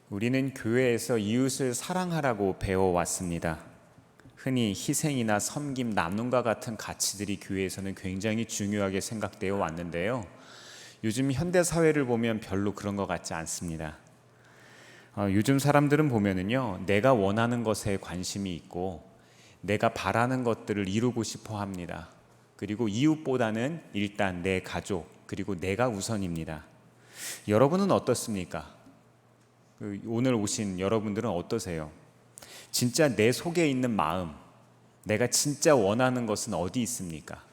우리는 교회에서 이웃을 사랑하라고 배워왔습니다. 흔히 희생이나 섬김, 나눔과 같은 가치들이 교회에서는 굉장히 중요하게 생각되어 왔는데요. 요즘 현대 사회를 보면 별로 그런 것 같지 않습니다. 요즘 사람들은 보면은요, 내가 원하는 것에 관심이 있고 내가 바라는 것들을 이루고 싶어 합니다. 그리고 이웃보다는 일단 내 가족, 그리고 내가 우선입니다. 여러분은 어떻습니까? 오늘 오신 여러분들은 어떠세요? 진짜 내 속에 있는 마음, 내가 진짜 원하는 것은 어디 있습니까?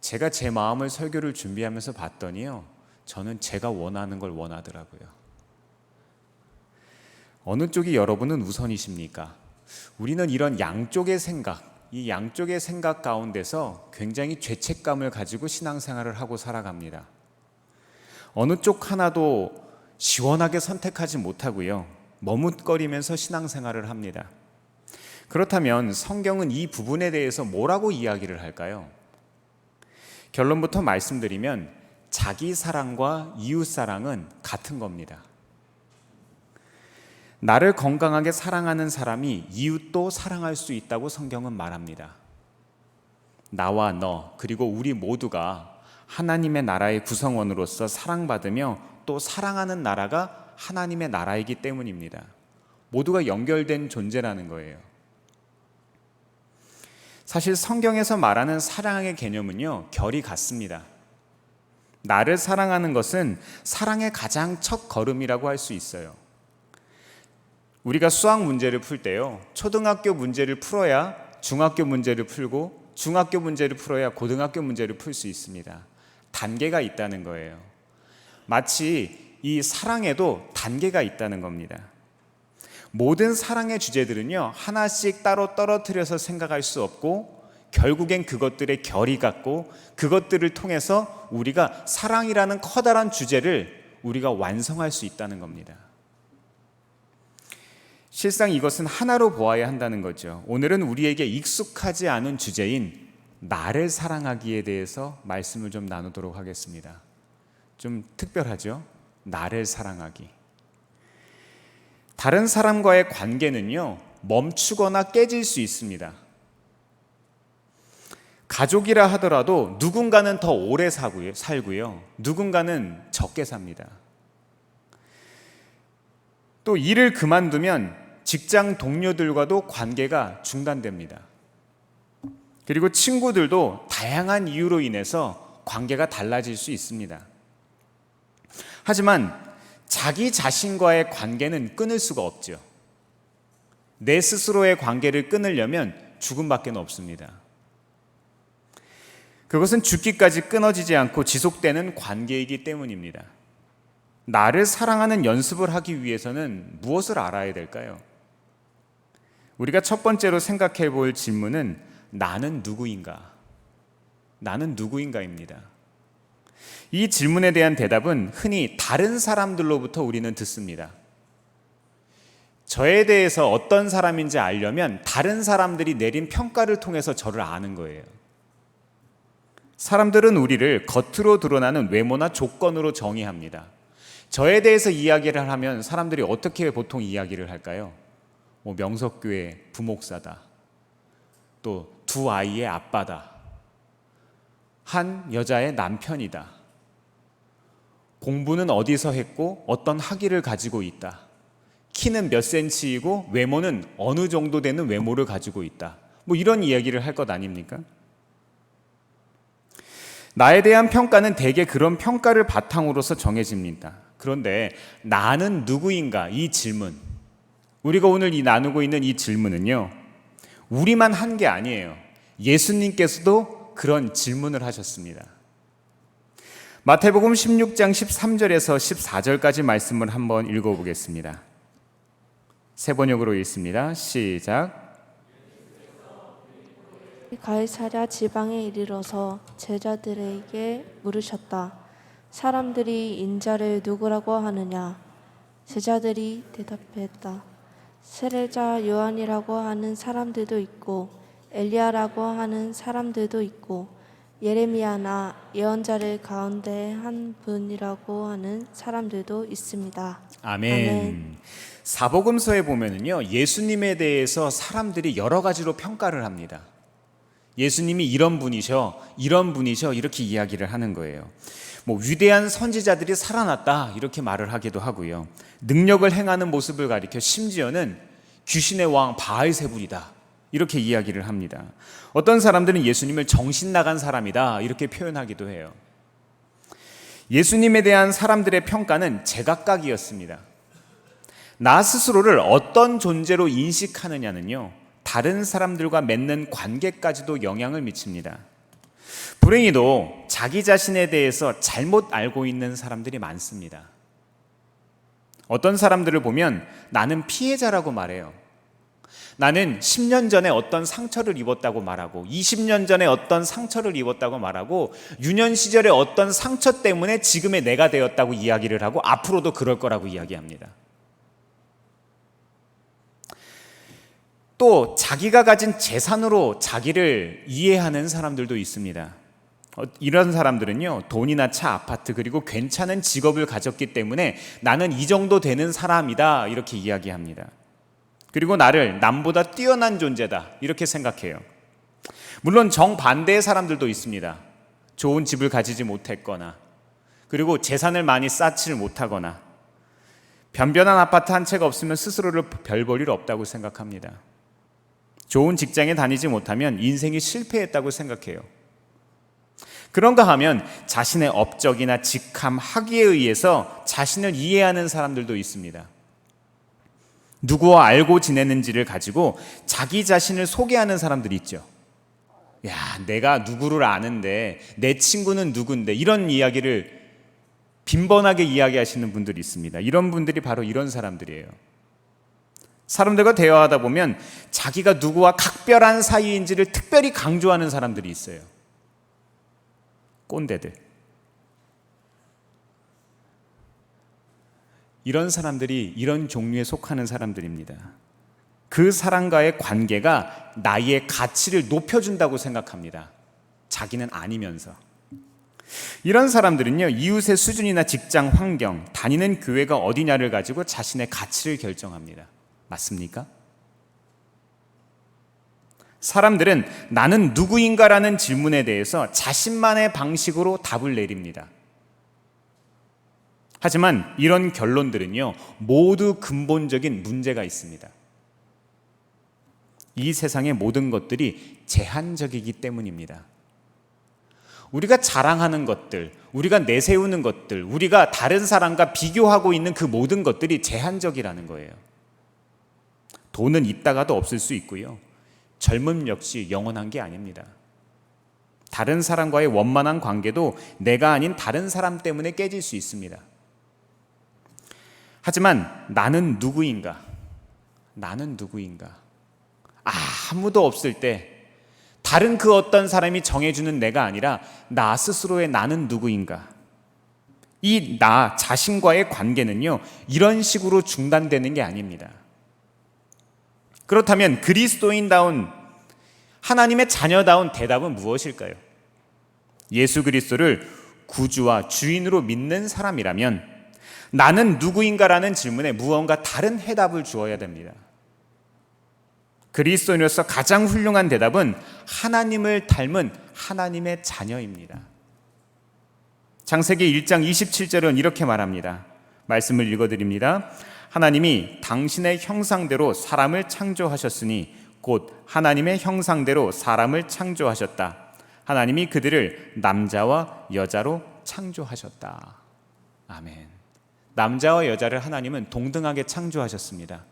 제가 제 마음을 설교를 준비하면서 봤더니요, 저는 제가 원하는 걸 원하더라고요. 어느 쪽이 여러분은 우선이십니까? 우리는 이런 양쪽의 생각, 이 양쪽의 생각 가운데서 굉장히 죄책감을 가지고 신앙생활을 하고 살아갑니다. 어느 쪽 하나도 시원하게 선택하지 못하고요, 머뭇거리면서 신앙생활을 합니다. 그렇다면 성경은 이 부분에 대해서 뭐라고 이야기를 할까요? 결론부터 말씀드리면 자기 사랑과 이웃 사랑은 같은 겁니다. 나를 건강하게 사랑하는 사람이 이웃도 사랑할 수 있다고 성경은 말합니다. 나와 너, 그리고 우리 모두가 하나님의 나라의 구성원으로서 사랑받으며 또 사랑하는 나라가 하나님의 나라이기 때문입니다. 모두가 연결된 존재라는 거예요. 사실 성경에서 말하는 사랑의 개념은요, 결이 같습니다. 나를 사랑하는 것은 사랑의 가장 첫 걸음이라고 할 수 있어요. 우리가 수학 문제를 풀 때요, 초등학교 문제를 풀어야 중학교 문제를 풀고 중학교 문제를 풀어야 고등학교 문제를 풀 수 있습니다. 단계가 있다는 거예요. 마치 이 사랑에도 단계가 있다는 겁니다. 모든 사랑의 주제들은요, 하나씩 따로 떨어뜨려서 생각할 수 없고 결국엔 그것들의 결이 같고 그것들을 통해서 우리가 사랑이라는 커다란 주제를 우리가 완성할 수 있다는 겁니다. 실상 이것은 하나로 보아야 한다는 거죠. 오늘은 우리에게 익숙하지 않은 주제인 나를 사랑하기에 대해서 말씀을 좀 나누도록 하겠습니다. 좀 특별하죠? 나를 사랑하기. 다른 사람과의 관계는요, 멈추거나 깨질 수 있습니다. 가족이라 하더라도 누군가는 더 오래 살고요, 누군가는 적게 삽니다. 또 일을 그만두면 직장 동료들과도 관계가 중단됩니다. 그리고 친구들도 다양한 이유로 인해서 관계가 달라질 수 있습니다. 하지만 자기 자신과의 관계는 끊을 수가 없죠. 내 스스로의 관계를 끊으려면 죽음밖에 없습니다. 그것은 죽기까지 끊어지지 않고 지속되는 관계이기 때문입니다. 나를 사랑하는 연습을 하기 위해서는 무엇을 알아야 될까요? 우리가 첫 번째로 생각해 볼 질문은 나는 누구인가? 나는 누구인가입니다. 이 질문에 대한 대답은 흔히 다른 사람들로부터 우리는 듣습니다. 저에 대해서 어떤 사람인지 알려면 다른 사람들이 내린 평가를 통해서 저를 아는 거예요. 사람들은 우리를 겉으로 드러나는 외모나 조건으로 정의합니다. 저에 대해서 이야기를 하면 사람들이 어떻게 보통 이야기를 할까요? 명석교회 부목사다. 또 두 아이의 아빠다. 한 여자의 남편이다. 공부는 어디서 했고 어떤 학위를 가지고 있다. 키는 몇 센치이고 외모는 어느 정도 되는 외모를 가지고 있다. 이런 이야기를 할 것 아닙니까? 나에 대한 평가는 대개 그런 평가를 바탕으로서 정해집니다. 그런데 나는 누구인가? 이 질문, 우리가 오늘 나누고 있는 이 질문은요, 우리만 한 게 아니에요. 예수님께서도 그런 질문을 하셨습니다. 마태복음 16장 13절에서 14절까지 말씀을 한번 읽어보겠습니다. 세 번역으로 읽습니다. 시작. 가이사랴 지방에 이르러서 제자들에게 물으셨다. 사람들이 인자를 누구라고 하느냐? 제자들이 대답했다. 세례자 요한이라고 하는 사람들도 있고 엘리야라고 하는 사람들도 있고 예레미야나 예언자를 가운데 한 분이라고 하는 사람들도 있습니다. 아멘. 아멘. 사복음서에 보면은요, 예수님에 대해서 사람들이 여러 가지로 평가를 합니다. 예수님이 이런 분이셔 이렇게 이야기를 하는 거예요. 위대한 선지자들이 살아났다 이렇게 말을 하기도 하고요. 능력을 행하는 모습을 가리켜 심지어는 귀신의 왕 바알세불이다 이렇게 이야기를 합니다. 어떤 사람들은 예수님을 정신 나간 사람이다 이렇게 표현하기도 해요. 예수님에 대한 사람들의 평가는 제각각이었습니다. 나 스스로를 어떤 존재로 인식하느냐는요, 다른 사람들과 맺는 관계까지도 영향을 미칩니다. 불행히도 자기 자신에 대해서 잘못 알고 있는 사람들이 많습니다. 어떤 사람들을 보면 나는 피해자라고 말해요. 나는 10년 전에 어떤 상처를 입었다고 말하고 20년 전에 어떤 상처를 입었다고 말하고 유년 시절에 어떤 상처 때문에 지금의 내가 되었다고 이야기를 하고 앞으로도 그럴 거라고 이야기합니다. 또 자기가 가진 재산으로 자기를 이해하는 사람들도 있습니다. 이런 사람들은요, 돈이나 차, 아파트 그리고 괜찮은 직업을 가졌기 때문에 나는 이 정도 되는 사람이다 이렇게 이야기합니다. 그리고 나를 남보다 뛰어난 존재다 이렇게 생각해요. 물론 정반대의 사람들도 있습니다. 좋은 집을 가지지 못했거나 그리고 재산을 많이 쌓지를 못하거나 변변한 아파트 한 채가 없으면 스스로를 별 볼 일 없다고 생각합니다. 좋은 직장에 다니지 못하면 인생이 실패했다고 생각해요. 그런가 하면 자신의 업적이나 직함, 학위에 의해서 자신을 이해하는 사람들도 있습니다. 누구와 알고 지내는지를 가지고 자기 자신을 소개하는 사람들이 있죠. 야, 내가 누구를 아는데 내 친구는 누군데 이런 이야기를 빈번하게 이야기하시는 분들이 있습니다. 이런 분들이 바로 이런 사람들이에요. 사람들과 대화하다 보면 자기가 누구와 각별한 사이인지를 특별히 강조하는 사람들이 있어요. 꼰대들. 이런 사람들이 이런 종류에 속하는 사람들입니다. 그 사람과의 관계가 나의 가치를 높여준다고 생각합니다. 자기는 아니면서. 이런 사람들은요, 이웃의 수준이나 직장 환경, 다니는 교회가 어디냐를 가지고 자신의 가치를 결정합니다. 맞습니까? 사람들은 나는 누구인가라는 질문에 대해서 자신만의 방식으로 답을 내립니다. 하지만 이런 결론들은요, 모두 근본적인 문제가 있습니다. 이 세상의 모든 것들이 제한적이기 때문입니다. 우리가 자랑하는 것들, 우리가 내세우는 것들, 우리가 다른 사람과 비교하고 있는 그 모든 것들이 제한적이라는 거예요. 돈은 있다가도 없을 수 있고요. 젊음 역시 영원한 게 아닙니다. 다른 사람과의 원만한 관계도 내가 아닌 다른 사람 때문에 깨질 수 있습니다. 하지만 나는 누구인가? 나는 누구인가? 아무도 없을 때 다른 그 어떤 사람이 정해주는 내가 아니라 나 스스로의 나는 누구인가? 이 나 자신과의 관계는요, 이런 식으로 중단되는 게 아닙니다. 그렇다면 그리스도인다운 하나님의 자녀다운 대답은 무엇일까요? 예수 그리스도를 구주와 주인으로 믿는 사람이라면 나는 누구인가라는 질문에 무언가 다른 해답을 주어야 됩니다. 그리스도인으로서 가장 훌륭한 대답은 하나님을 닮은 하나님의 자녀입니다. 창세기 1장 27절은 이렇게 말합니다. 말씀을 읽어드립니다. 하나님이 당신의 형상대로 사람을 창조하셨으니 곧 하나님의 형상대로 사람을 창조하셨다. 하나님이 그들을 남자와 여자로 창조하셨다. 아멘. 남자와 여자를 하나님은 동등하게 창조하셨습니다.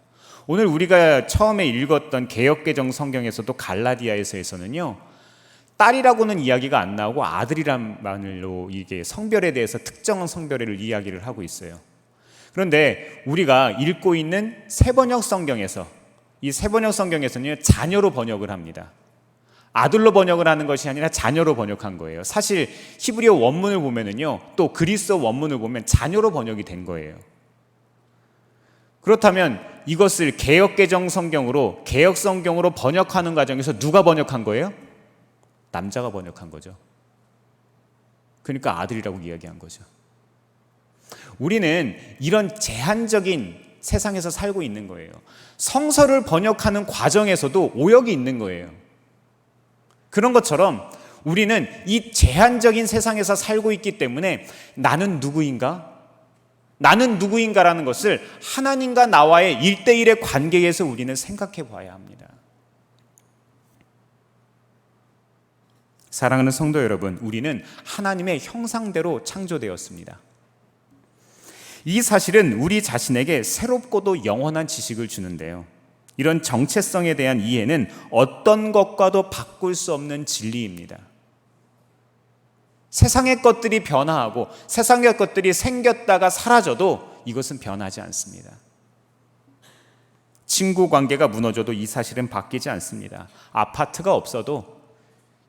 오늘 우리가 처음에 읽었던 개역개정 성경에서도 갈라디아에서는요, 딸이라고는 이야기가 안 나오고 아들이란 말로 이게 성별에 대해서 특정한 성별을 이야기를 하고 있어요. 그런데 우리가 읽고 있는 세번역 성경에서 이 세번역 성경에서는 자녀로 번역을 합니다. 아들로 번역을 하는 것이 아니라 자녀로 번역한 거예요. 사실 히브리어 원문을 보면은요, 또 그리스어 원문을 보면 자녀로 번역이 된 거예요. 그렇다면 이것을 개역개정 성경으로 개역 성경으로 번역하는 과정에서 누가 번역한 거예요? 남자가 번역한 거죠. 그러니까 아들이라고 이야기한 거죠. 우리는 이런 제한적인 세상에서 살고 있는 거예요. 성서를 번역하는 과정에서도 오역이 있는 거예요. 그런 것처럼 우리는 이 제한적인 세상에서 살고 있기 때문에 나는 누구인가? 나는 누구인가라는 것을 하나님과 나와의 1대1의 관계에서 우리는 생각해 봐야 합니다. 사랑하는 성도 여러분, 우리는 하나님의 형상대로 창조되었습니다. 이 사실은 우리 자신에게 새롭고도 영원한 지식을 주는데요. 이런 정체성에 대한 이해는 어떤 것과도 바꿀 수 없는 진리입니다. 세상의 것들이 변화하고 세상의 것들이 생겼다가 사라져도 이것은 변하지 않습니다. 친구 관계가 무너져도 이 사실은 바뀌지 않습니다. 아파트가 없어도,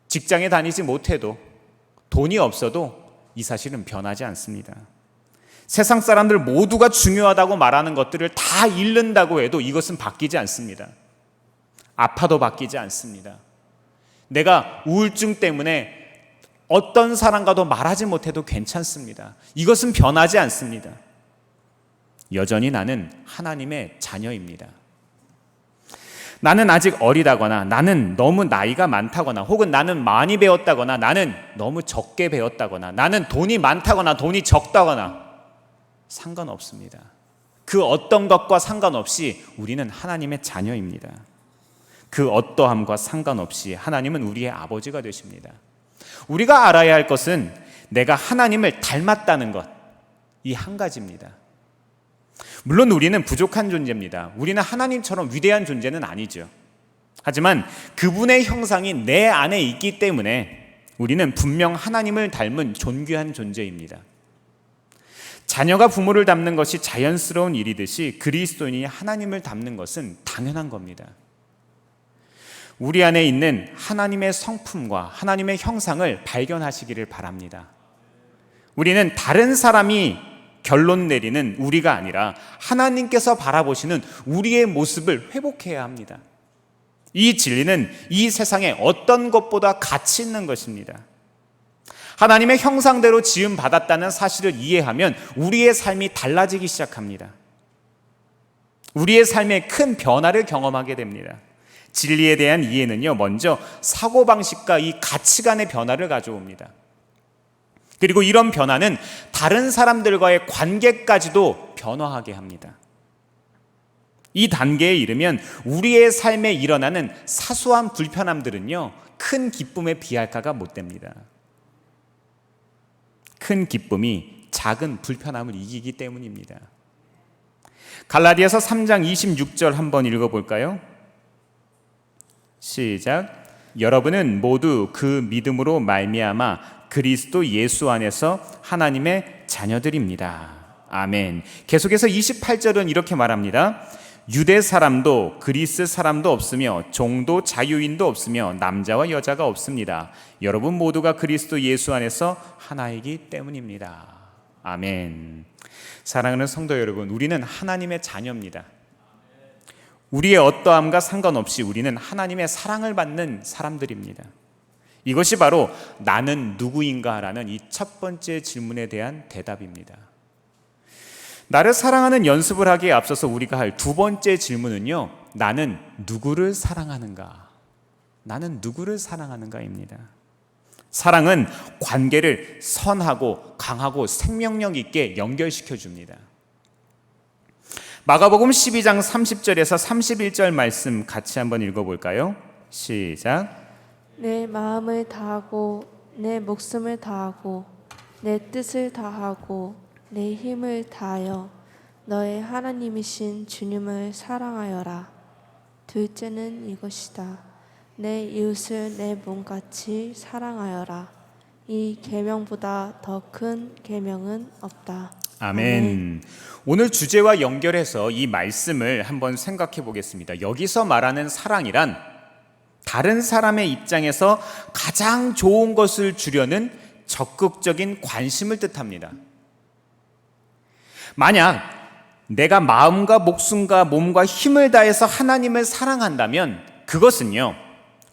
직장에 다니지 못해도, 돈이 없어도 이 사실은 변하지 않습니다. 세상 사람들 모두가 중요하다고 말하는 것들을 다 잃는다고 해도 이것은 바뀌지 않습니다. 아파도 바뀌지 않습니다. 내가 우울증 때문에 어떤 사람과도 말하지 못해도 괜찮습니다. 이것은 변하지 않습니다. 여전히 나는 하나님의 자녀입니다. 나는 아직 어리다거나, 나는 너무 나이가 많다거나, 혹은 나는 많이 배웠다거나, 나는 너무 적게 배웠다거나, 나는 돈이 많다거나 돈이 적다거나 상관없습니다. 그 어떤 것과 상관없이 우리는 하나님의 자녀입니다. 그 어떠함과 상관없이 하나님은 우리의 아버지가 되십니다. 우리가 알아야 할 것은 내가 하나님을 닮았다는 것, 이 한 가지입니다. 물론 우리는 부족한 존재입니다. 우리는 하나님처럼 위대한 존재는 아니죠. 하지만 그분의 형상이 내 안에 있기 때문에 우리는 분명 하나님을 닮은 존귀한 존재입니다. 자녀가 부모를 닮는 것이 자연스러운 일이듯이 그리스도인이 하나님을 닮는 것은 당연한 겁니다. 우리 안에 있는 하나님의 성품과 하나님의 형상을 발견하시기를 바랍니다. 우리는 다른 사람이 결론 내리는 우리가 아니라 하나님께서 바라보시는 우리의 모습을 회복해야 합니다. 이 진리는 이 세상에 어떤 것보다 가치 있는 것입니다. 하나님의 형상대로 지음받았다는 사실을 이해하면 우리의 삶이 달라지기 시작합니다. 우리의 삶에 큰 변화를 경험하게 됩니다. 진리에 대한 이해는요, 먼저 사고방식과 이 가치관의 변화를 가져옵니다. 그리고 이런 변화는 다른 사람들과의 관계까지도 변화하게 합니다. 이 단계에 이르면 우리의 삶에 일어나는 사소한 불편함들은요, 큰 기쁨에 비할 바가 못 됩니다. 큰 기쁨이 작은 불편함을 이기기 때문입니다. 갈라디아서 3장 26절 한번 읽어볼까요? 시작. 여러분은 모두 그 믿음으로 말미암아 그리스도 예수 안에서 하나님의 자녀들입니다. 아멘. 계속해서 28절은 이렇게 말합니다. 유대 사람도 그리스 사람도 없으며 종도 자유인도 없으며 남자와 여자가 없습니다. 여러분 모두가 그리스도 예수 안에서 하나이기 때문입니다. 아멘. 사랑하는 성도 여러분, 우리는 하나님의 자녀입니다. 우리의 어떠함과 상관없이 우리는 하나님의 사랑을 받는 사람들입니다. 이것이 바로 나는 누구인가라는 이 첫 번째 질문에 대한 대답입니다. 나를 사랑하는 연습을 하기에 앞서서 우리가 할 두 번째 질문은요, 나는 누구를 사랑하는가? 나는 누구를 사랑하는가입니다. 사랑은 관계를 선하고 강하고 생명력 있게 연결시켜 줍니다. 마가복음 12장 30절에서 31절 말씀 같이 한번 읽어볼까요? 시작. 내 마음을 다하고 내 목숨을 다하고 내 뜻을 다하고 내 힘을 다하여 너의 하나님이신 주님을 사랑하여라. 둘째는 이것이다. 내 이웃을 내 몸같이 사랑하여라. 이 계명보다 더 큰 계명은 없다. 아멘. 오늘 주제와 연결해서 이 말씀을 한번 생각해 보겠습니다. 여기서 말하는 사랑이란 다른 사람의 입장에서 가장 좋은 것을 주려는 적극적인 관심을 뜻합니다. 만약 내가 마음과 목숨과 몸과 힘을 다해서 하나님을 사랑한다면 그것은요,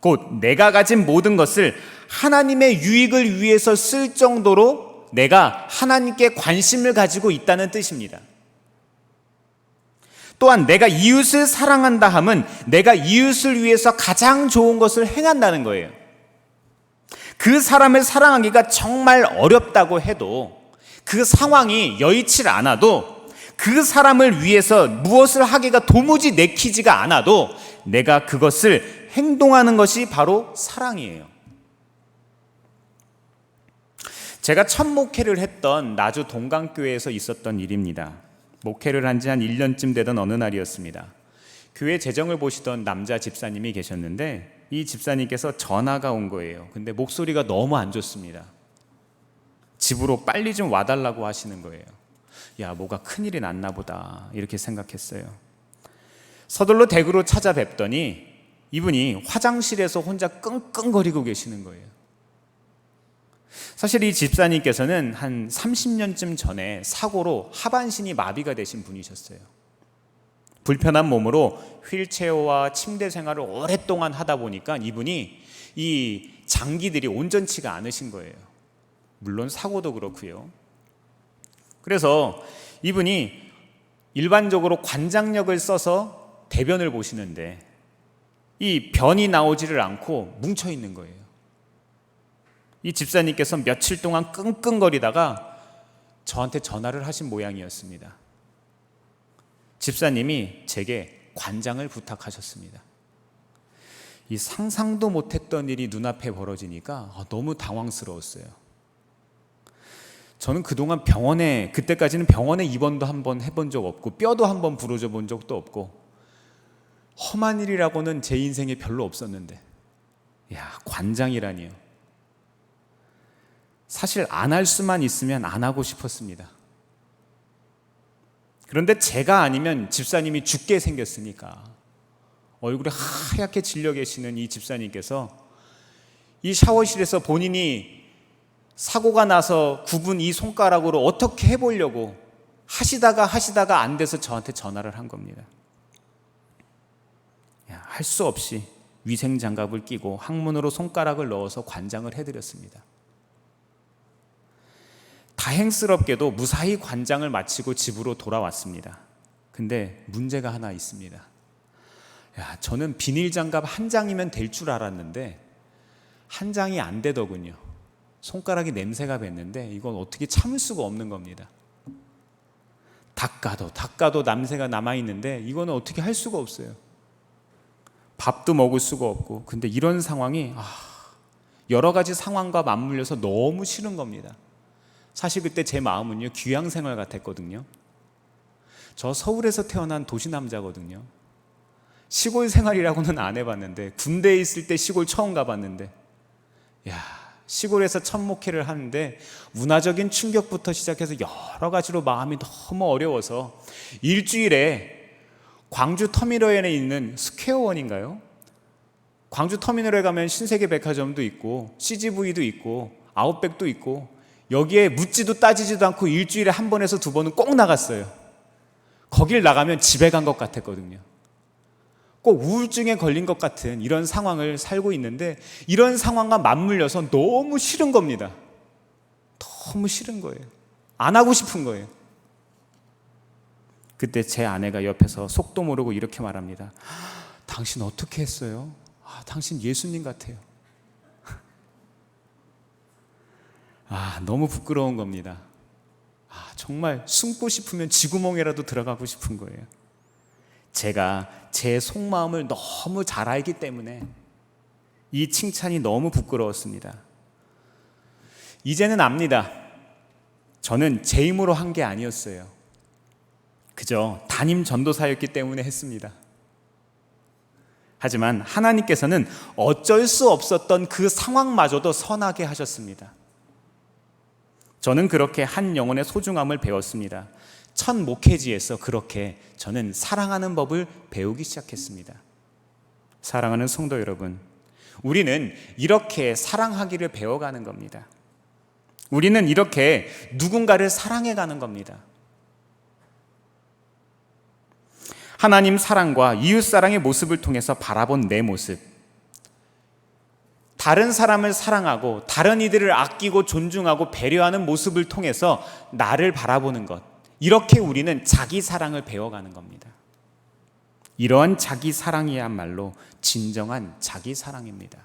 곧 내가 가진 모든 것을 하나님의 유익을 위해서 쓸 정도로 내가 하나님께 관심을 가지고 있다는 뜻입니다. 또한 내가 이웃을 사랑한다 함은 내가 이웃을 위해서 가장 좋은 것을 행한다는 거예요. 그 사람을 사랑하기가 정말 어렵다고 해도, 그 상황이 여의치 않아도, 그 사람을 위해서 무엇을 하기가 도무지 내키지가 않아도 내가 그것을 행동하는 것이 바로 사랑이에요. 제가 첫 목회를 했던 나주 동강교회에서 있었던 일입니다. 목회를 한 지 한 1년쯤 되던 어느 날이었습니다. 교회 재정을 보시던 남자 집사님이 계셨는데 이 집사님께서 전화가 온 거예요. 근데 목소리가 너무 안 좋습니다. 집으로 빨리 좀 와달라고 하시는 거예요. 야, 뭐가 큰일이 났나 보다 이렇게 생각했어요. 서둘러 댁으로 찾아뵙더니 이분이 화장실에서 혼자 끙끙거리고 계시는 거예요. 사실 이 집사님께서는 한 30년쯤 전에 사고로 하반신이 마비가 되신 분이셨어요. 불편한 몸으로 휠체어와 침대 생활을 오랫동안 하다 보니까 이분이 이 장기들이 온전치가 않으신 거예요. 물론 사고도 그렇고요. 그래서 이분이 일반적으로 관장력을 써서 대변을 보시는데 이 변이 나오지를 않고 뭉쳐 있는 거예요. 이 집사님께서 며칠 동안 끙끙거리다가 저한테 전화를 하신 모양이었습니다. 집사님이 제게 관장을 부탁하셨습니다. 이 상상도 못했던 일이 눈앞에 벌어지니까 너무 당황스러웠어요. 저는 그동안 그때까지는 병원에 입원도 한번 해본 적 없고 뼈도 한번 부러져 본 적도 없고 험한 일이라고는 제 인생에 별로 없었는데, 야, 관장이라니요. 사실 안 할 수만 있으면 안 하고 싶었습니다. 그런데 제가 아니면 집사님이 죽게 생겼으니까 얼굴이 하얗게 질려 계시는 이 집사님께서 이 샤워실에서 본인이 사고가 나서 굽은 이 손가락으로 어떻게 해보려고 하시다가 안 돼서 저한테 전화를 한 겁니다. 할 수 없이 위생장갑을 끼고 항문으로 손가락을 넣어서 관장을 해드렸습니다. 다행스럽게도 무사히 관장을 마치고 집으로 돌아왔습니다. 근데 문제가 하나 있습니다. 저는 비닐장갑 한 장이면 될 줄 알았는데 한 장이 안 되더군요. 손가락이 냄새가 뱄는데 이건 어떻게 참을 수가 없는 겁니다. 닦아도 냄새가 남아있는데 이거는 어떻게 할 수가 없어요. 밥도 먹을 수가 없고. 근데 이런 상황이 여러 가지 상황과 맞물려서 너무 싫은 겁니다. 사실 그때 제 마음은요, 귀향생활 같았거든요. 저 서울에서 태어난 도시남자거든요. 시골 생활이라고는 안 해봤는데, 군대에 있을 때 시골 처음 가봤는데, 시골에서 첫 목회를 하는데 문화적인 충격부터 시작해서 여러 가지로 마음이 너무 어려워서 일주일에 광주 터미널에 있는 스퀘어원인가요? 광주 터미널에 가면 신세계 백화점도 있고 CGV도 있고 아웃백도 있고 여기에 묻지도 따지지도 않고 일주일에 한 번에서 두 번은 꼭 나갔어요. 거길 나가면 집에 간 것 같았거든요. 꼭 우울증에 걸린 것 같은 이런 상황을 살고 있는데 이런 상황과 맞물려서 너무 싫은 겁니다. 너무 싫은 거예요. 안 하고 싶은 거예요. 그때 제 아내가 옆에서 속도 모르고 이렇게 말합니다. 당신 어떻게 했어요? 당신 예수님 같아요. 너무 부끄러운 겁니다. 정말 숨고 싶으면 쥐구멍에라도 들어가고 싶은 거예요. 제가 제 속마음을 너무 잘 알기 때문에 이 칭찬이 너무 부끄러웠습니다. 이제는 압니다. 저는 제 힘으로 한 게 아니었어요. 그저 담임 전도사였기 때문에 했습니다. 하지만 하나님께서는 어쩔 수 없었던 그 상황마저도 선하게 하셨습니다. 저는 그렇게 한 영혼의 소중함을 배웠습니다. 첫 목회지에서 그렇게 저는 사랑하는 법을 배우기 시작했습니다. 사랑하는 성도 여러분, 우리는 이렇게 사랑하기를 배워가는 겁니다. 우리는 이렇게 누군가를 사랑해가는 겁니다. 하나님 사랑과 이웃 사랑의 모습을 통해서 바라본 내 모습, 다른 사람을 사랑하고 다른 이들을 아끼고 존중하고 배려하는 모습을 통해서 나를 바라보는 것, 이렇게 우리는 자기 사랑을 배워가는 겁니다. 이러한 자기 사랑이야말로 진정한 자기 사랑입니다.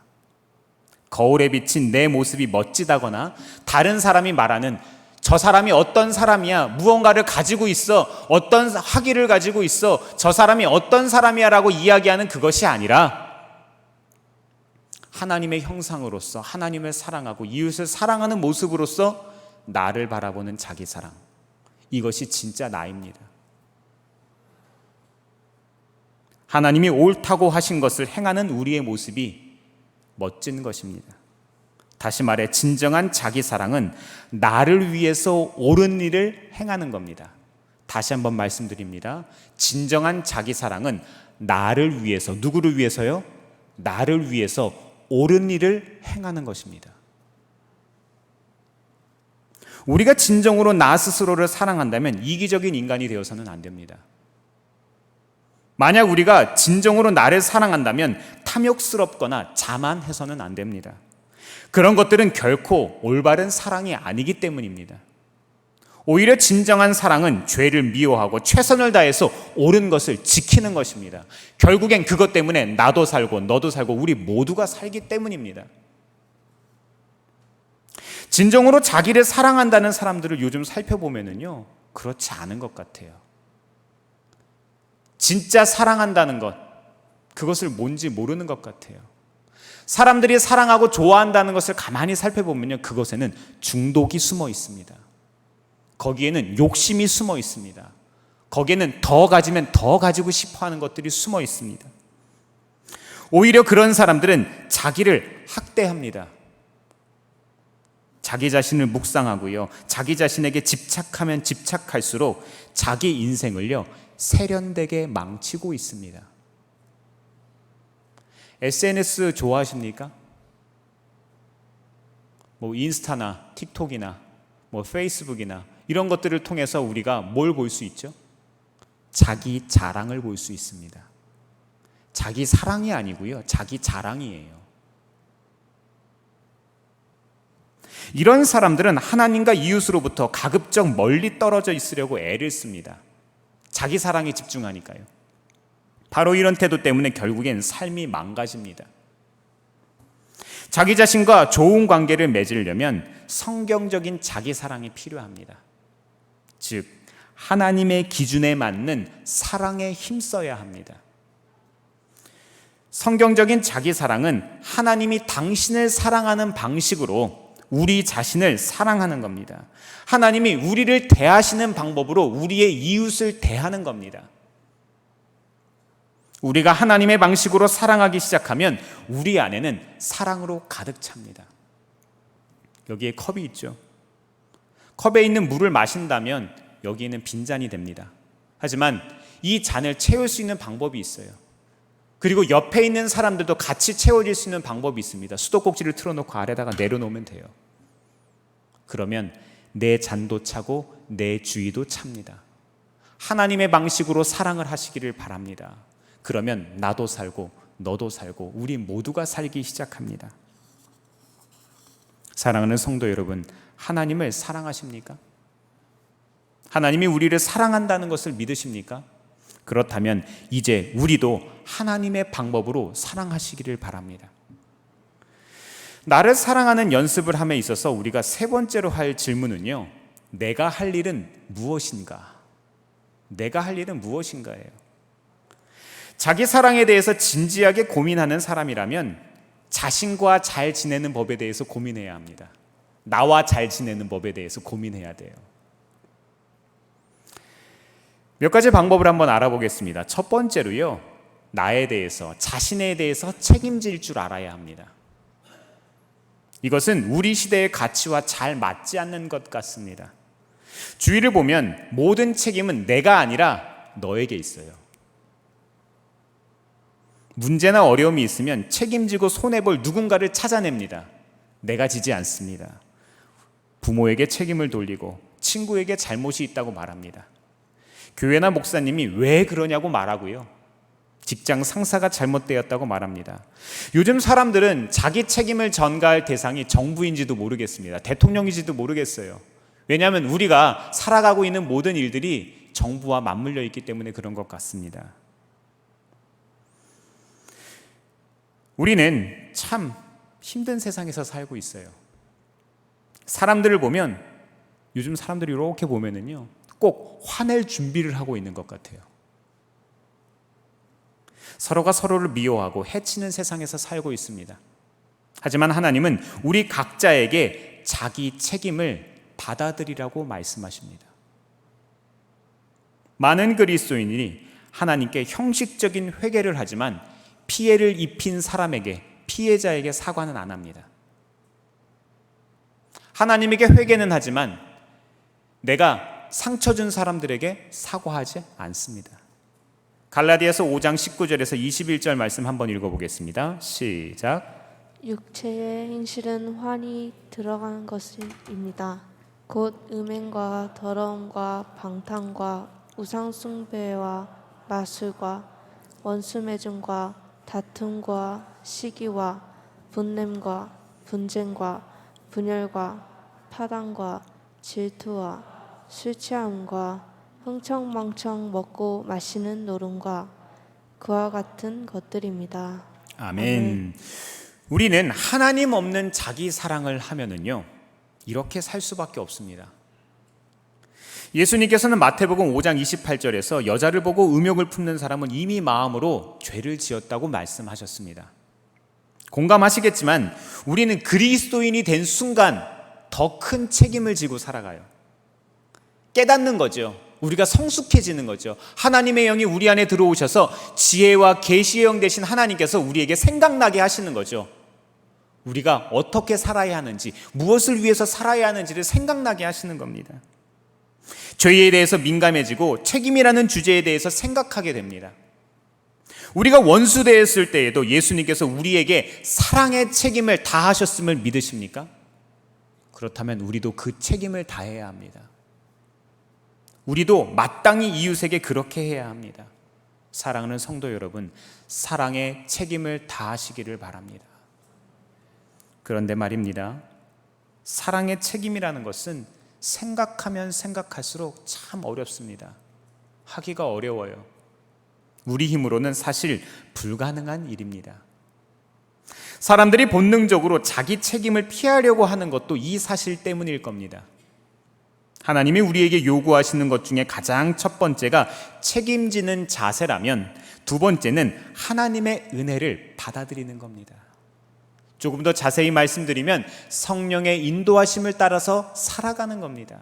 거울에 비친 내 모습이 멋지다거나 다른 사람이 말하는 저 사람이 어떤 사람이야, 무언가를 가지고 있어, 어떤 학위를 가지고 있어, 저 사람이 어떤 사람이야 라고 이야기하는 그것이 아니라 하나님의 형상으로서 하나님을 사랑하고 이웃을 사랑하는 모습으로서 나를 바라보는 자기 사랑, 이것이 진짜 나입니다. 하나님이 옳다고 하신 것을 행하는 우리의 모습이 멋진 것입니다. 다시 말해 진정한 자기 사랑은 나를 위해서 옳은 일을 행하는 겁니다. 다시 한번 말씀드립니다. 진정한 자기 사랑은 나를 위해서, 누구를 위해서요? 나를 위해서 옳은 일을 행하는 것입니다. 우리가 진정으로 나 스스로를 사랑한다면 이기적인 인간이 되어서는 안 됩니다. 만약 우리가 진정으로 나를 사랑한다면 탐욕스럽거나 자만해서는 안 됩니다. 그런 것들은 결코 올바른 사랑이 아니기 때문입니다. 오히려 진정한 사랑은 죄를 미워하고 최선을 다해서 옳은 것을 지키는 것입니다. 결국엔 그것 때문에 나도 살고 너도 살고 우리 모두가 살기 때문입니다. 진정으로 자기를 사랑한다는 사람들을 요즘 살펴보면요, 그렇지 않은 것 같아요. 진짜 사랑한다는 것, 그것을 뭔지 모르는 것 같아요. 사람들이 사랑하고 좋아한다는 것을 가만히 살펴보면요, 그것에는 중독이 숨어 있습니다. 거기에는 욕심이 숨어 있습니다. 거기에는 더 가지면 더 가지고 싶어 하는 것들이 숨어 있습니다. 오히려 그런 사람들은 자기를 학대합니다. 자기 자신을 묵상하고요, 자기 자신에게 집착하면 집착할수록 자기 인생을요 세련되게 망치고 있습니다. SNS 좋아하십니까? 인스타나 틱톡이나 페이스북이나 이런 것들을 통해서 우리가 뭘 볼 수 있죠? 자기 자랑을 볼 수 있습니다. 자기 사랑이 아니고요, 자기 자랑이에요. 이런 사람들은 하나님과 이웃으로부터 가급적 멀리 떨어져 있으려고 애를 씁니다. 자기 사랑에 집중하니까요. 바로 이런 태도 때문에 결국엔 삶이 망가집니다. 자기 자신과 좋은 관계를 맺으려면 성경적인 자기 사랑이 필요합니다. 즉, 하나님의 기준에 맞는 사랑에 힘써야 합니다. 성경적인 자기 사랑은 하나님이 당신을 사랑하는 방식으로 우리 자신을 사랑하는 겁니다. 하나님이 우리를 대하시는 방법으로 우리의 이웃을 대하는 겁니다. 우리가 하나님의 방식으로 사랑하기 시작하면 우리 안에는 사랑으로 가득 찹니다. 여기에 컵이 있죠. 컵에 있는 물을 마신다면 여기에는 빈잔이 됩니다. 하지만 이 잔을 채울 수 있는 방법이 있어요. 그리고 옆에 있는 사람들도 같이 채워질 수 있는 방법이 있습니다. 수도꼭지를 틀어놓고 아래다가 내려놓으면 돼요. 그러면 내 잔도 차고 내 주위도 찹니다. 하나님의 방식으로 사랑을 하시기를 바랍니다. 그러면 나도 살고 너도 살고 우리 모두가 살기 시작합니다. 사랑하는 성도 여러분, 하나님을 사랑하십니까? 하나님이 우리를 사랑한다는 것을 믿으십니까? 그렇다면 이제 우리도 하나님의 방법으로 사랑하시기를 바랍니다. 나를 사랑하는 연습을 함에 있어서 우리가 세 번째로 할 질문은요, 내가 할 일은 무엇인가? 내가 할 일은 무엇인가예요. 자기 사랑에 대해서 진지하게 고민하는 사람이라면 자신과 잘 지내는 법에 대해서 고민해야 합니다. 나와 잘 지내는 법에 대해서 고민해야 돼요. 몇 가지 방법을 한번 알아보겠습니다. 첫 번째로요, 나에 대해서, 자신에 대해서 책임질 줄 알아야 합니다. 이것은 우리 시대의 가치와 잘 맞지 않는 것 같습니다. 주위를 보면 모든 책임은 내가 아니라 너에게 있어요. 문제나 어려움이 있으면 책임지고 손해볼 누군가를 찾아냅니다. 내가 지지 않습니다. 부모에게 책임을 돌리고 친구에게 잘못이 있다고 말합니다. 교회나 목사님이 왜 그러냐고 말하고요, 직장 상사가 잘못되었다고 말합니다. 요즘 사람들은 자기 책임을 전가할 대상이 정부인지도 모르겠습니다. 대통령인지도 모르겠어요. 왜냐하면 우리가 살아가고 있는 모든 일들이 정부와 맞물려 있기 때문에 그런 것 같습니다. 우리는 참 힘든 세상에서 살고 있어요. 사람들을 보면, 요즘 사람들이 이렇게 보면은요, 꼭 화낼 준비를 하고 있는 것 같아요. 서로가 서로를 미워하고 해치는 세상에서 살고 있습니다. 하지만 하나님은 우리 각자에게 자기 책임을 받아들이라고 말씀하십니다. 많은 그리스도인이 하나님께 형식적인 회개를 하지만 피해를 입힌 사람에게, 피해자에게 사과는 안 합니다. 하나님에게 회개는 하지만 내가 상처 준 사람들에게 사과하지 않습니다. 갈라디아서 5장 19절에서 21절 말씀 한번 읽어보겠습니다. 시작. 육체의 행실은 환히 들어간 것입니다. 곧 음행과 더러움과 방탕과 우상숭배와 마술과 원수매증과 다툼과 시기와 분냄과 분쟁과 분열과 파당과 질투와 술취함과 흥청망청 먹고 마시는 노름과 그와 같은 것들입니다. 아멘. 우리는 하나님 없는 자기 사랑을 하면은요, 이렇게 살 수밖에 없습니다. 예수님께서는 마태복음 5장 28절에서 여자를 보고 음욕을 품는 사람은 이미 마음으로 죄를 지었다고 말씀하셨습니다. 공감하시겠지만 우리는 그리스도인이 된 순간 더 큰 책임을 지고 살아가요. 깨닫는 거죠. 우리가 성숙해지는 거죠. 하나님의 영이 우리 안에 들어오셔서 지혜와 계시의 영 되신 하나님께서 우리에게 생각나게 하시는 거죠. 우리가 어떻게 살아야 하는지, 무엇을 위해서 살아야 하는지를 생각나게 하시는 겁니다. 죄에 대해서 민감해지고 책임이라는 주제에 대해서 생각하게 됩니다. 우리가 원수되었을 때에도 예수님께서 우리에게 사랑의 책임을 다하셨음을 믿으십니까? 그렇다면 우리도 그 책임을 다해야 합니다. 우리도 마땅히 이웃에게 그렇게 해야 합니다. 사랑하는 성도 여러분, 사랑의 책임을 다하시기를 바랍니다. 그런데 말입니다, 사랑의 책임이라는 것은 생각하면 생각할수록 참 어렵습니다. 하기가 어려워요. 우리 힘으로는 사실 불가능한 일입니다. 사람들이 본능적으로 자기 책임을 피하려고 하는 것도 이 사실 때문일 겁니다. 하나님이 우리에게 요구하시는 것 중에 가장 첫 번째가 책임지는 자세라면, 두 번째는 하나님의 은혜를 받아들이는 겁니다. 조금 더 자세히 말씀드리면 성령의 인도하심을 따라서 살아가는 겁니다.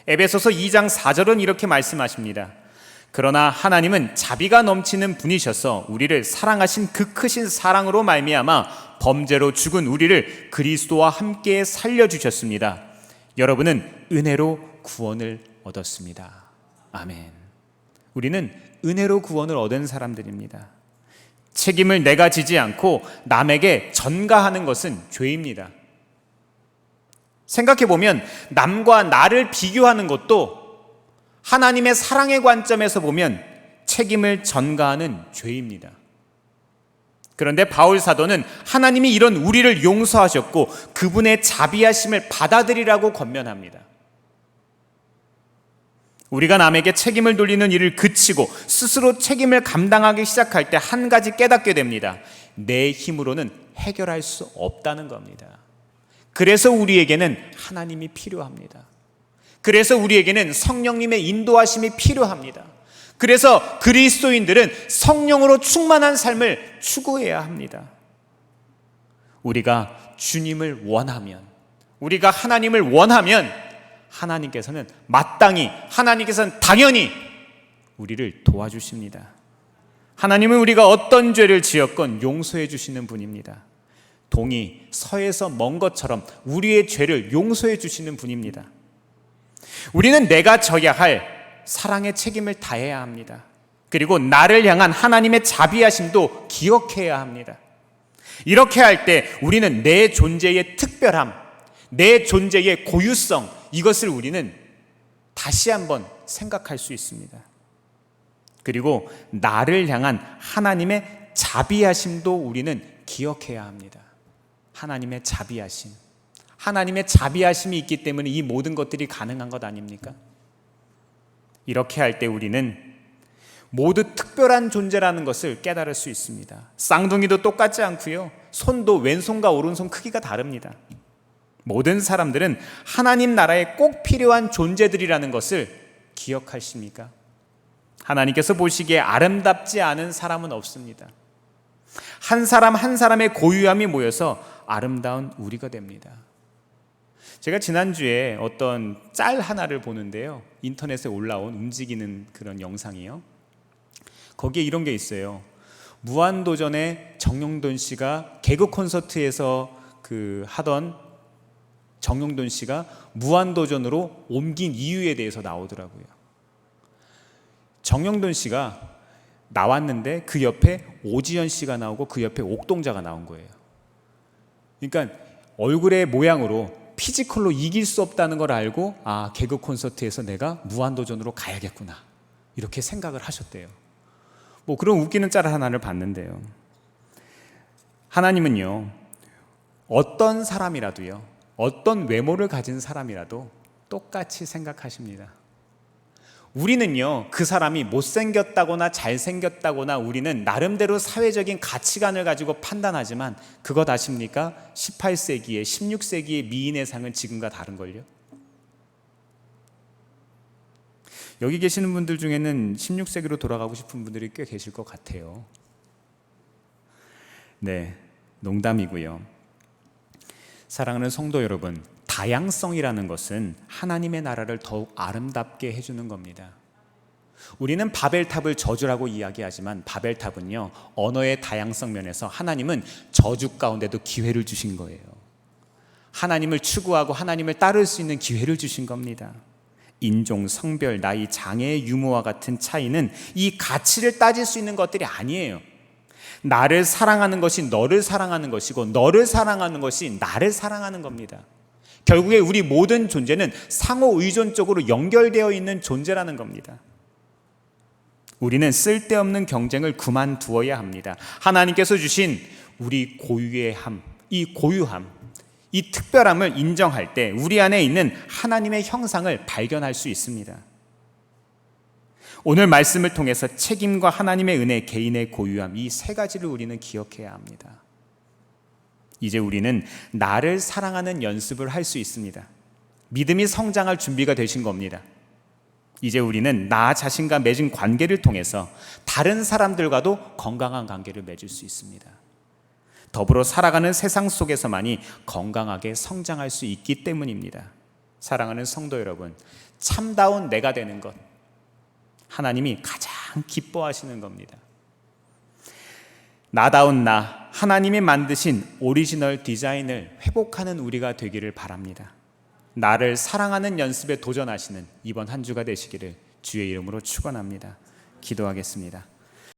에베소서 2장 4절은 이렇게 말씀하십니다. 그러나 하나님은 자비가 넘치는 분이셔서 우리를 사랑하신 그 크신 사랑으로 말미암아 범죄로 죽은 우리를 그리스도와 함께 살려주셨습니다. 여러분은 은혜로 구원을 얻었습니다. 아멘. 우리는 은혜로 구원을 얻은 사람들입니다. 책임을 내가 지지 않고 남에게 전가하는 것은 죄입니다. 생각해보면 남과 나를 비교하는 것도 하나님의 사랑의 관점에서 보면 책임을 전가하는 죄입니다. 그런데 바울 사도는 하나님이 이런 우리를 용서하셨고 그분의 자비하심을 받아들이라고 권면합니다. 우리가 남에게 책임을 돌리는 일을 그치고 스스로 책임을 감당하기 시작할 때 한 가지 깨닫게 됩니다. 내 힘으로는 해결할 수 없다는 겁니다. 그래서 우리에게는 하나님이 필요합니다. 그래서 우리에게는 성령님의 인도하심이 필요합니다. 그래서 그리스도인들은 성령으로 충만한 삶을 추구해야 합니다. 우리가 주님을 원하면, 우리가 하나님을 원하면 하나님께서는 마땅히, 하나님께서는 당연히 우리를 도와주십니다. 하나님은 우리가 어떤 죄를 지었건 용서해 주시는 분입니다. 동이 서에서 먼 것처럼 우리의 죄를 용서해 주시는 분입니다. 우리는 내가 져야 할 사랑의 책임을 다해야 합니다. 그리고 나를 향한 하나님의 자비하심도 기억해야 합니다. 이렇게 할 때 우리는 내 존재의 특별함, 내 존재의 고유성, 이것을 우리는 다시 한번 생각할 수 있습니다. 그리고 나를 향한 하나님의 자비하심도 우리는 기억해야 합니다. 하나님의 자비하심. 하나님의 자비하심이 있기 때문에 이 모든 것들이 가능한 것 아닙니까? 이렇게 할 때 우리는 모두 특별한 존재라는 것을 깨달을 수 있습니다. 쌍둥이도 똑같지 않고요. 손도 왼손과 오른손 크기가 다릅니다. 모든 사람들은 하나님 나라에 꼭 필요한 존재들이라는 것을 기억하십니까? 하나님께서 보시기에 아름답지 않은 사람은 없습니다. 한 사람 한 사람의 고유함이 모여서 아름다운 우리가 됩니다. 제가 지난주에 어떤 짤 하나를 보는데요, 인터넷에 올라온 움직이는 그런 영상이요. 거기에 이런 게 있어요. 무한도전의 정용돈 씨가 개그 콘서트에서 하던 정용돈 씨가 무한도전으로 옮긴 이유에 대해서 나오더라고요. 정용돈 씨가 나왔는데 그 옆에 오지연 씨가 나오고 그 옆에 옥동자가 나온 거예요. 그러니까 얼굴의 모양으로 피지컬로 이길 수 없다는 걸 알고, 아, 개그 콘서트에서 내가 무한도전으로 가야겠구나, 이렇게 생각을 하셨대요. 뭐 그런 웃기는 짤 하나를 봤는데요, 하나님은요, 어떤 사람이라도요, 어떤 외모를 가진 사람이라도 똑같이 생각하십니다. 우리는요, 그 사람이 못생겼다거나 잘생겼다거나 우리는 나름대로 사회적인 가치관을 가지고 판단하지만, 그것 아십니까? 18세기에 16세기의 미인의 상은 지금과 다른걸요. 여기 계시는 분들 중에는 16세기로 돌아가고 싶은 분들이 꽤 계실 것 같아요. 네, 농담이고요. 사랑하는 성도 여러분, 다양성이라는 것은 하나님의 나라를 더욱 아름답게 해주는 겁니다. 우리는 바벨탑을 저주라고 이야기하지만 바벨탑은요, 언어의 다양성 면에서 하나님은 저주 가운데도 기회를 주신 거예요. 하나님을 추구하고 하나님을 따를 수 있는 기회를 주신 겁니다. 인종, 성별, 나이, 장애의 유무와 같은 차이는 이 가치를 따질 수 있는 것들이 아니에요. 나를 사랑하는 것이 너를 사랑하는 것이고, 너를 사랑하는 것이 나를 사랑하는 겁니다. 결국에 우리 모든 존재는 상호 의존적으로 연결되어 있는 존재라는 겁니다. 우리는 쓸데없는 경쟁을 그만두어야 합니다. 하나님께서 주신 우리 고유의 함, 이 고유함, 이 특별함을 인정할 때 우리 안에 있는 하나님의 형상을 발견할 수 있습니다. 오늘 말씀을 통해서 책임과 하나님의 은혜, 개인의 고유함, 이 세 가지를 우리는 기억해야 합니다. 이제 우리는 나를 사랑하는 연습을 할 수 있습니다. 믿음이 성장할 준비가 되신 겁니다. 이제 우리는 나 자신과 맺은 관계를 통해서 다른 사람들과도 건강한 관계를 맺을 수 있습니다. 더불어 살아가는 세상 속에서만이 건강하게 성장할 수 있기 때문입니다. 사랑하는 성도 여러분, 참다운 내가 되는 것, 하나님이 가장 기뻐하시는 겁니다. 나다운 나, 하나님이 만드신 오리지널 디자인을 회복하는 우리가 되기를 바랍니다. 나를 사랑하는 연습에 도전하시는 이번 한 주가 되시기를 주의 이름으로 축원합니다. 기도하겠습니다.